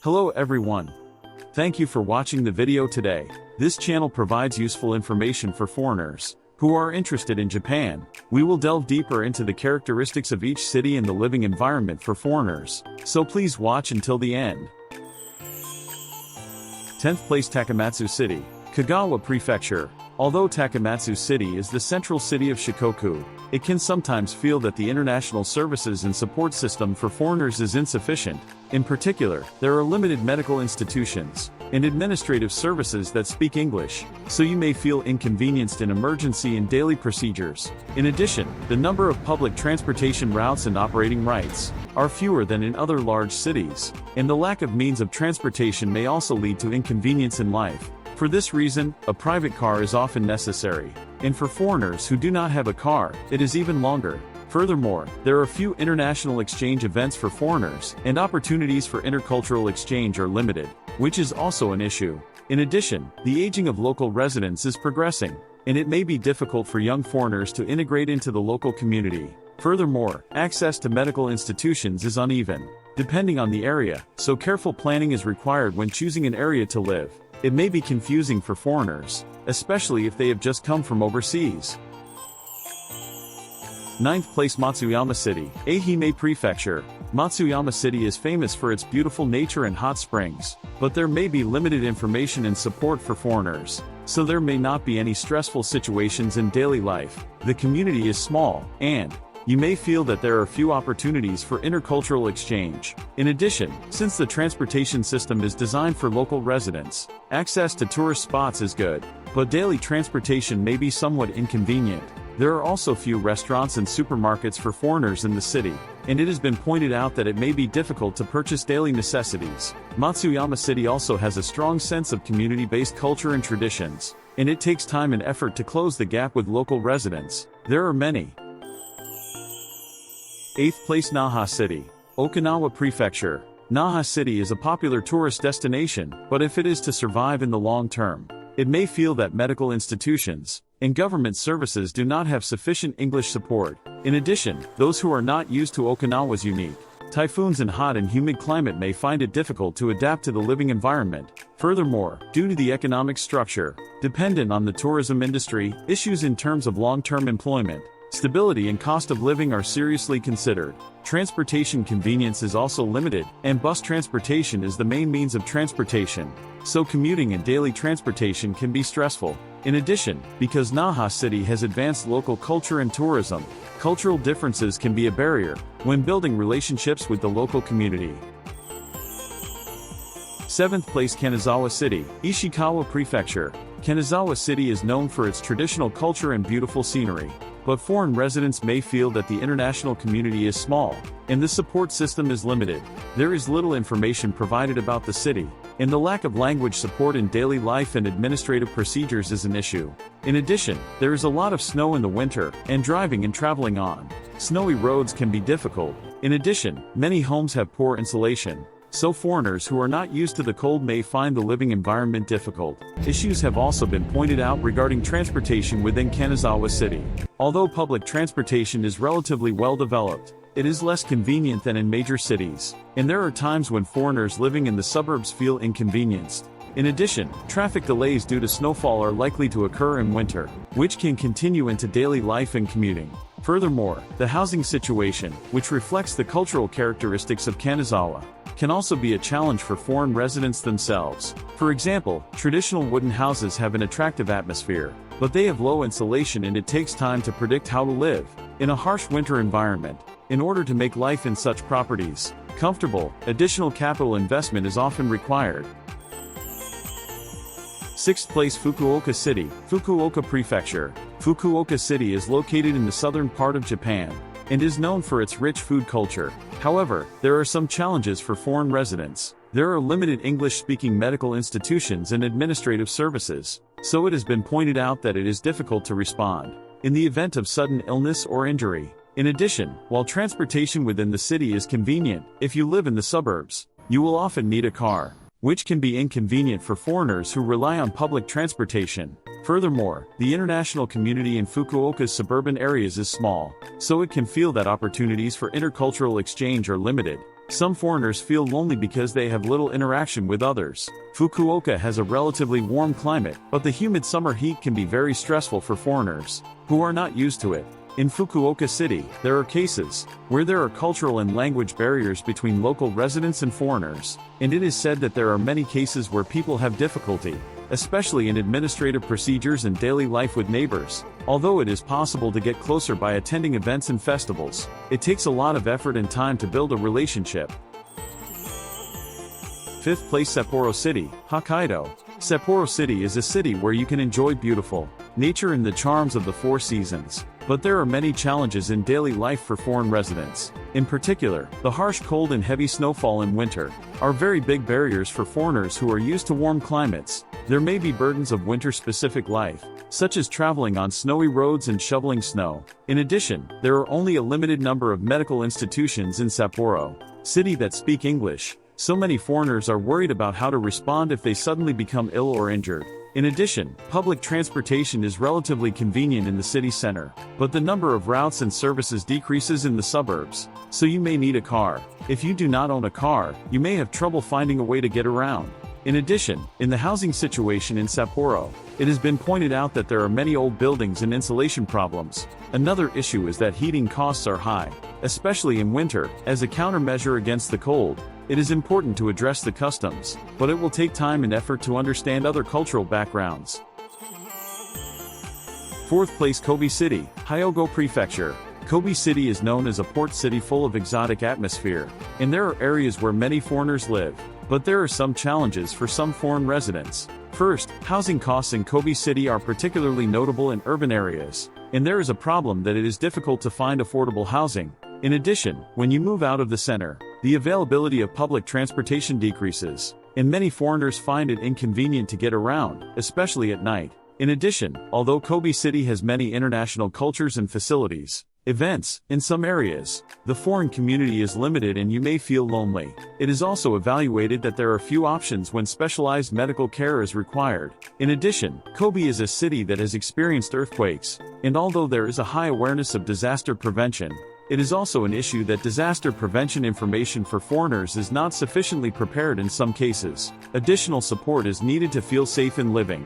Hello everyone. Thank you for watching the video today. This channel provides useful information for foreigners who are interested in Japan. We will delve deeper into the characteristics of each city and the living environment for foreigners, so please watch until the end. 10th place, Takamatsu City, Kagawa Prefecture. Although Takamatsu City is the central city of Shikoku, it can sometimes feel that the international services and support system for foreigners is insufficient. In particular, there are limited medical institutions and administrative services that speak English, so you may feel inconvenienced in emergency and daily procedures. In addition, the number of public transportation routes and operating rights are fewer than in other large cities, and the lack of means of transportation may also lead to inconvenience in life. For this reason, a private car is often necessary, and for foreigners who do not have a car, it is even longer. Furthermore, there are few international exchange events for foreigners, and opportunities for intercultural exchange are limited, which is also an issue. In addition, the aging of local residents is progressing, and it may be difficult for young foreigners to integrate into the local community. Furthermore, access to medical institutions is uneven, depending on the area, so careful planning is required when choosing an area to live. It may be confusing for foreigners, especially if they have just come from overseas. 9th place, Matsuyama City, Ehime Prefecture. Matsuyama City is famous for its beautiful nature and hot springs, but there may be limited information and support for foreigners, so there may not be any stressful situations in daily life. The community is small, and you may feel that there are few opportunities for intercultural exchange. In addition, since the transportation system is designed for local residents, access to tourist spots is good, but daily transportation may be somewhat inconvenient. There are also few restaurants and supermarkets for foreigners in the city, and it has been pointed out that it may be difficult to purchase daily necessities. Matsuyama City also has a strong sense of community-based culture and traditions, and it takes time and effort to close the gap with local residents. There are many. 8th place, Naha City, Okinawa Prefecture. Naha City is a popular tourist destination, but if it is to survive in the long term, it may feel that medical institutions and government services do not have sufficient English support. In addition, those who are not used to Okinawa's unique typhoons and hot and humid climate may find it difficult to adapt to the living environment. Furthermore, due to the economic structure dependent on the tourism industry, issues in terms of long-term employment, stability and cost of living are seriously considered. Transportation convenience is also limited, and bus transportation is the main means of transportation, so commuting and daily transportation can be stressful. In addition, because Naha City has advanced local culture and tourism, cultural differences can be a barrier when building relationships with the local community. 7th place, Kanazawa City, Ishikawa Prefecture. Kanazawa City is known for its traditional culture and beautiful scenery, but foreign residents may feel that the international community is small, and the support system is limited. There is little information provided about the city, and the lack of language support in daily life and administrative procedures is an issue. In addition, there is a lot of snow in the winter, and driving and traveling on snowy roads can be difficult. In addition, many homes have poor insulation, so foreigners who are not used to the cold may find the living environment difficult. Issues have also been pointed out regarding transportation within Kanazawa City. Although public transportation is relatively well developed, it is less convenient than in major cities, and there are times when foreigners living in the suburbs feel inconvenienced. In addition, traffic delays due to snowfall are likely to occur in winter, which can continue into daily life and commuting. Furthermore, the housing situation, which reflects the cultural characteristics of Kanazawa, can also be a challenge for foreign residents themselves. For example, traditional wooden houses have an attractive atmosphere, but they have low insulation and it takes time to predict how to live in a harsh winter environment. In order to make life in such properties comfortable, additional capital investment is often required. 6th place, Fukuoka City, Fukuoka Prefecture. Fukuoka City is located in the southern part of Japan, and is known for its rich food culture. However, there are some challenges for foreign residents. There are limited English-speaking medical institutions and administrative services, so it has been pointed out that it is difficult to respond in the event of sudden illness or injury. In addition, while transportation within the city is convenient, if you live in the suburbs, you will often need a car, which can be inconvenient for foreigners who rely on public transportation. Furthermore, the international community in Fukuoka's suburban areas is small, so it can feel that opportunities for intercultural exchange are limited. Some foreigners feel lonely because they have little interaction with others. Fukuoka has a relatively warm climate, but the humid summer heat can be very stressful for foreigners who are not used to it. In Fukuoka City, there are cases where there are cultural and language barriers between local residents and foreigners, and it is said that there are many cases where people have difficulty, especially in administrative procedures and daily life with neighbors. Although it is possible to get closer by attending events and festivals, it takes a lot of effort and time to build a relationship. 5th place, Sapporo City, Hokkaido. Sapporo City is a city where you can enjoy beautiful nature and the charms of the four seasons. But there are many challenges in daily life for foreign residents. In particular, the harsh cold and heavy snowfall in winter are very big barriers for foreigners who are used to warm climates. There may be burdens of winter-specific life, such as traveling on snowy roads and shoveling snow. In addition, there are only a limited number of medical institutions in Sapporo City that speak English. So many foreigners are worried about how to respond if they suddenly become ill or injured. In addition, public transportation is relatively convenient in the city center, but the number of routes and services decreases in the suburbs, so you may need a car. If you do not own a car, you may have trouble finding a way to get around. In addition, in the housing situation in Sapporo, it has been pointed out that there are many old buildings and insulation problems. Another issue is that heating costs are high, especially in winter. As a countermeasure against the cold, it is important to address the customs, but it will take time and effort to understand other cultural backgrounds. 4th place, Kobe City, Hyogo Prefecture. Kobe City is known as a port city full of exotic atmosphere, and there are areas where many foreigners live. But there are some challenges for some foreign residents. First, housing costs in Kobe City are particularly notable in urban areas, and there is a problem that it is difficult to find affordable housing. In addition, when you move out of the center, the availability of public transportation decreases, and many foreigners find it inconvenient to get around, especially at night. In addition, although Kobe City has many international cultures and facilities, events, in some areas, the foreign community is limited and you may feel lonely. It is also evaluated that there are few options when specialized medical care is required. In addition, Kobe is a city that has experienced earthquakes, and although there is a high awareness of disaster prevention, it is also an issue that disaster prevention information for foreigners is not sufficiently prepared in some cases. Additional support is needed to feel safe in living.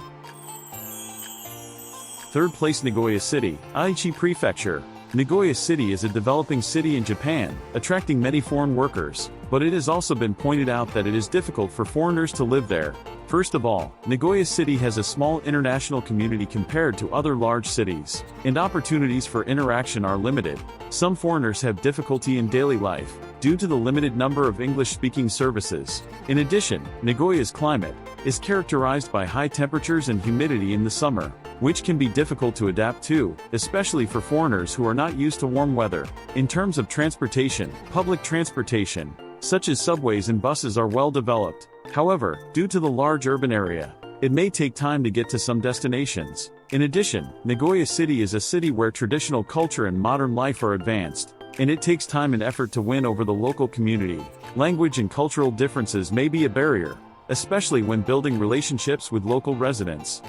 3rd place, Nagoya City, Aichi Prefecture. Nagoya City is a developing city in Japan, attracting many foreign workers, but it has also been pointed out that it is difficult for foreigners to live there. First of all, Nagoya City has a small international community compared to other large cities, and opportunities for interaction are limited. Some foreigners have difficulty in daily life due to the limited number of English-speaking services. In addition, Nagoya's climate is characterized by high temperatures and humidity in the summer, which can be difficult to adapt to, especially for foreigners who are not used to warm weather. In terms of transportation, public transportation, such as subways and buses, are well developed. However, due to the large urban area, it may take time to get to some destinations. In addition, Nagoya City is a city where traditional culture and modern life are advanced, and it takes time and effort to win over the local community. Language and cultural differences may be a barrier, especially when building relationships with local residents.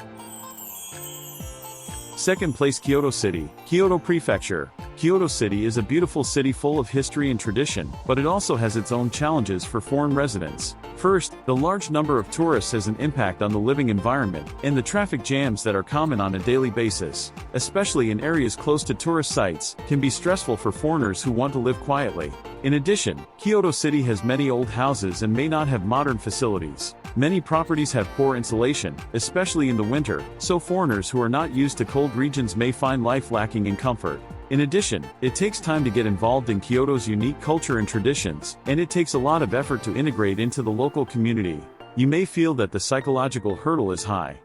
2nd place, Kyoto City, Kyoto Prefecture. Kyoto City is a beautiful city full of history and tradition, but it also has its own challenges for foreign residents. First, the large number of tourists has an impact on the living environment, and the traffic jams that are common on a daily basis, especially in areas close to tourist sites, can be stressful for foreigners who want to live quietly. In addition, Kyoto City has many old houses and may not have modern facilities. Many properties have poor insulation, especially in the winter, so foreigners who are not used to cold regions may find life lacking in comfort. In addition, it takes time to get involved in Kyoto's unique culture and traditions, and it takes a lot of effort to integrate into the local community. You may feel that the psychological hurdle is high.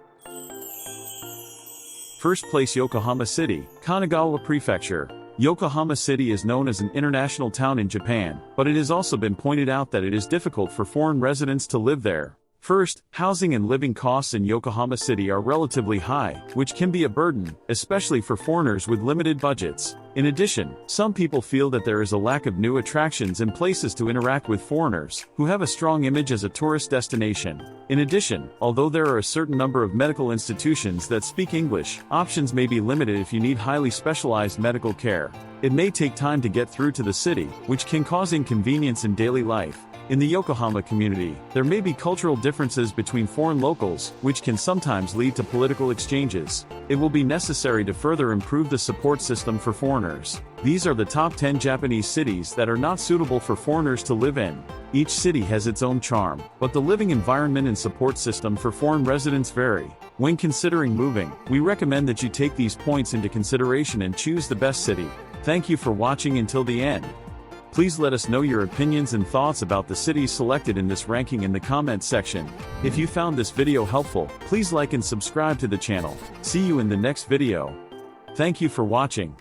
1st place, Yokohama City, Kanagawa Prefecture. Yokohama City is known as an international town in Japan, but it has also been pointed out that it is difficult for foreign residents to live there. First, housing and living costs in Yokohama City are relatively high, which can be a burden, especially for foreigners with limited budgets. In addition, some people feel that there is a lack of new attractions and places to interact with foreigners, who have a strong image as a tourist destination. In addition, although there are a certain number of medical institutions that speak English, options may be limited if you need highly specialized medical care. It may take time to get through to the city, which can cause inconvenience in daily life. In the Yokohama community, there may be cultural differences between foreign locals, which can sometimes lead to political exchanges. It will be necessary to further improve the support system for foreigners. These are the top 10 Japanese cities that are not suitable for foreigners to live in. Each city has its own charm, but the living environment and support system for foreign residents vary. When considering moving, we recommend that you take these points into consideration and choose the best city. Thank you for watching until the end. Please let us know your opinions and thoughts about the cities selected in this ranking in the comments section. If you found this video helpful, please like and subscribe to the channel. See you in the next video. Thank you for watching.